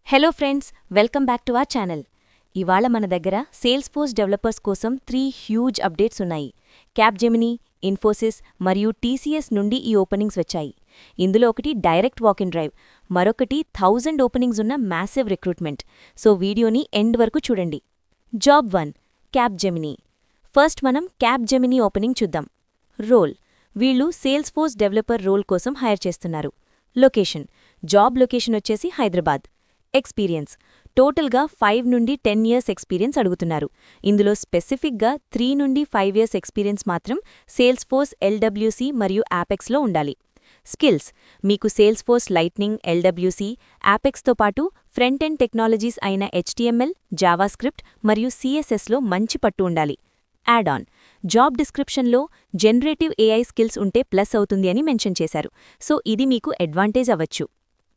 Hello friends, welcome back to our channel. ఇవాళ మన దగ్గర సేల్స్ ఫోర్స్ డెవలపర్స్ కోసం 3 హ్యూజ్ అప్డేట్స్ ఉన్నాయి. క్యాప్జెమినీ, ఇన్ఫోసిస్ మరియు టీసీఎస్ నుండి ఈ ఓపెనింగ్స్ వచ్చాయి. ఇందులో ఒకటి డైరెక్ట్ వాక్ ఇన్ డ్రైవ్, మరొకటి 1000 ఓపెనింగ్స్ ఉన్న మ్యాసివ్ రిక్రూట్మెంట్. సో వీడియోని ఎండ్ వరకు చూడండి. Job 1, Capgemini. ఫస్ట్ మనం క్యాప్జెమినీ ఓపెనింగ్ చూద్దాం. రోల్: వీళ్ళు సేల్స్ ఫోర్స్ డెవలపర్ రోల్ కోసం హైర్ చేస్తున్నారు. లొకేషన్: జాబ్ లొకేషన్ వచ్చేసి హైదరాబాద్. ఎక్స్పీరియన్స్: టోటల్గా 5 నుండి 10 ఇయర్స్ ఎక్స్పీరియన్స్ అడుగుతున్నారు. ఇందులో స్పెసిఫిక్గా 3 నుండి 5 ఇయర్స్ ఎక్స్పీరియన్స్ మాత్రం సేల్స్ ఫోర్స్ ఎల్డబ్ల్యూసీ మరియు యాపెక్స్లో ఉండాలి. స్కిల్స్: మీకు సేల్స్ ఫోర్స్ లైట్నింగ్, ఎల్డబ్ల్యూసీ, యాపెక్స్తో పాటు ఫ్రంట్ ఎండ్ టెక్నాలజీస్ అయిన HTML, జావాస్క్రిప్ట్ మరియు CSSలో మంచి పట్టు ఉండాలి. యాడ్ ఆన్: జాబ్ డిస్క్రిప్షన్లో జనరేటివ్ AI స్కిల్స్ ఉంటే ప్లస్ అవుతుంది అని మెన్షన్ చేశారు. సో ఇది మీకు అడ్వాంటేజ్ అవ్వచ్చు.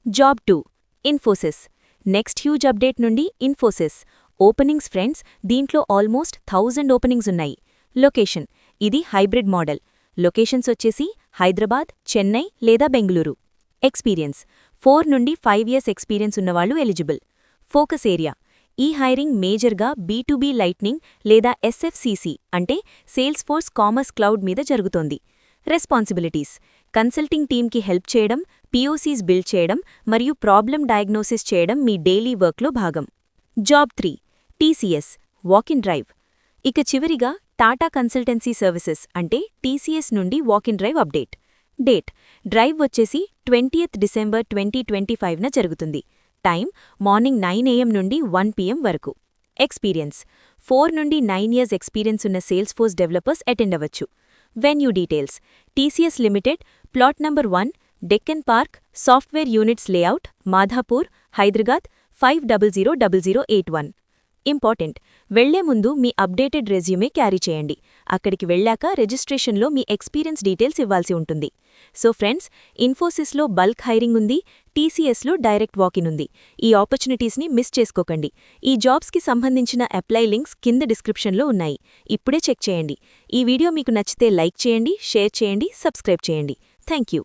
Job 2, Infosys. Next huge update నుండి ఇన్ఫోసిస్. ఓపెనింగ్స్ ఫ్రెండ్స్, దీంట్లో ఆల్మోస్ట్ 1000 ఓపెనింగ్స్ ఉన్నాయి. లొకేషన్: ఇది హైబ్రిడ్ మోడల్. లొకేషన్స్ వచ్చేసి హైదరాబాద్, చెన్నై లేదా బెంగళూరు. ఎక్స్పీరియన్స్: 4 నుండి 5 ఇయర్స్ ఎక్స్పీరియన్స్ ఉన్నవాళ్లు ఎలిజిబుల్. ఫోకస్ ఏరియా: ఈ హైరింగ్ మేజర్గా B2B లైట్నింగ్ లేదా SFCC అంటే సేల్స్ ఫోర్స్ కామర్స్ క్లౌడ్ మీద జరుగుతోంది. రెస్పాన్సిబిలిటీస్: కన్సల్టింగ్ టీమ్కి హెల్ప్ చేయడం, POCs బిల్డ్ చేయడం మరియు ప్రాబ్లమ్ డయాగ్నోసిస్ చేయడం మీ డైలీ వర్క్లో భాగం. Job 3, TCS, walk in drive. ఇక చివరిగా టాటా కన్సల్టెన్సీ సర్వీసెస్ అంటే TCS నుండి walk in drive update. Date: drive వచ్చేసి 20th December 2025న జరుగుతుంది. టైం మార్నింగ్ 9 AM నుండి 1 PM వరకు. ఎక్స్పీరియన్స్: 4 నుండి 9 ఇయర్స్ ఎక్స్పీరియన్స్ ఉన్న సేల్స్ ఫోర్స్ డెవలపర్స్ అటెండ్ అవ్వచ్చు. Venue details: TCS limited, plot number 1, Deccan park, software units layout, Madhapur, Hyderabad 500081. Important: వెళ్లే ముందు మీ అప్డేటెడ్ రెజ్యూమే క్యారీ చేయండి. అక్కడికి వెళ్ళాక రిజిస్ట్రేషన్లో మీ ఎక్స్పీరియన్స్ డీటెయిల్స్ ఇవ్వాల్సి ఉంటుంది. సో ఫ్రెండ్స్, ఇన్ఫోసిస్లో బల్క్ హైరింగ్ ఉంది, TCSలో డైరెక్ట్ వాకిన్ ఉంది. ఈ ఆపర్చునిటీస్ని మిస్ చేసుకోకండి. ఈ జాబ్స్కి సంబంధించిన అప్లై లింక్స్ కింద డిస్క్రిప్షన్లో ఉన్నాయి. ఇప్పుడే చెక్ చేయండి. ఈ వీడియో మీకు నచ్చితే లైక్ చేయండి, షేర్ చేయండి, సబ్స్క్రైబ్ చేయండి. Thank you.